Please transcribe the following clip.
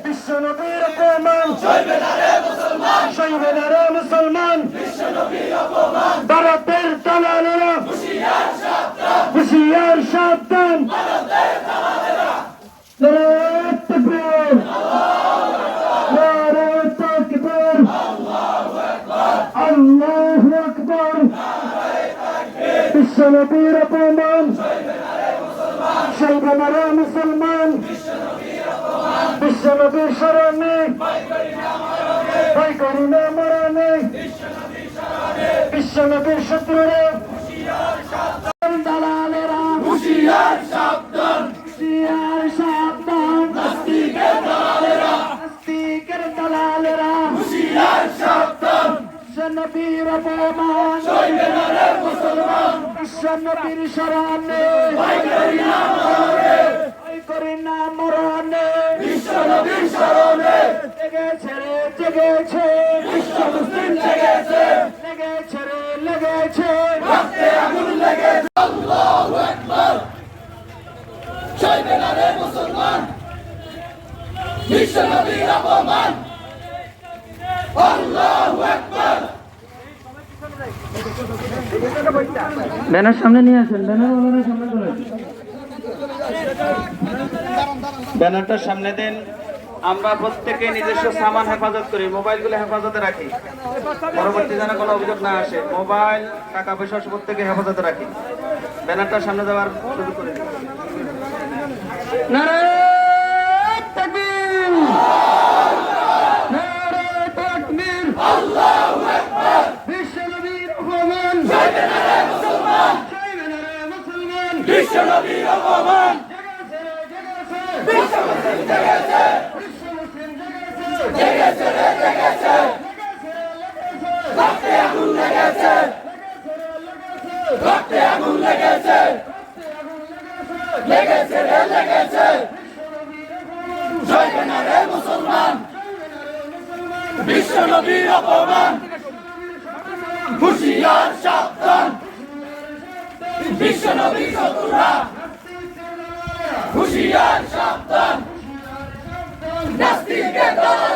বিশ্বনবীর অপমান সইবে না রে মুসলমান। ভারতের দালালেরা হুঁশিয়ার সাবধান। নারায়ে তাকবীর, নারায়ে তাকবীর, আল্লাহু আকবার। বিশ্বনবীর অপমান সইবে না রে মুসলমান। বিশ্বনবীর শরণে ভয় করি না মরণে। বিশ্বনবীর শত্রুরে দালালেরা হুঁশিয়ার সাবধান, হুঁশিয়ার সাবধান। নাস্তিকের দালালেরা হুঁশিয়ার সাবধান। বিশ্বনবীর অপমান সইবে না রে মুসলমান। বিশ্বনবীর শরণে ভয় করি না মরণে, ভয় করি না মরণে। বিশ্বনবীর শরণে জেগেছে রে জেগেছে, বিশ্ব মুসলিম জেগেছে, লেগেছে রে লেগেছে, রক্তে আগুন লেগেছে। আল্লাহু আকবার। সইবে না রে মুসলমান। বিশ্বনবীর অপমান। আল্লাহু আকবার। ব্যানার সামনে নিয়ে আসেন, ব্যানার সামনে চলে ব্যানারটা সামনে দেন। আমরা প্রত্যেকে নিজস্ব সামান হেফাজত করি, মোবাইলগুলো হেফাজতে রাখি, পরবর্তী যেন কোনো অভিযোগ না আসে। মোবাইল, টাকা পয়সা প্রত্যেকে হেফাজতে রাখি। ব্যানারটা সামনে দেওয়ার শুরু করে দিন। নারায়ে তাকবীর, নারায়ে তাকবীর, আল্লাহু আকবার। বিশ্বনবীর অপমান সইবে না রে মুসলমান, সইবে না রে মুসলমান। বিশ্বনবীর অপমান বিশ্ব মুসলিম জেগেছে, বিশ্ব মুসলিম জেগেছে, রে জেগেছে, রক্তে আগুন লেগেছে, রক্তে আগুন লেগেছে, লেগেছে রে লেগেছে। সইবে না রে মুসলমান। বিশ্বনবীর অপমান হুঁশিয়ার সাবধান। বিশ্বনবীর শত্রুরা হুঁশিয়ার সাবধান। নাস্তিকের দালালেরা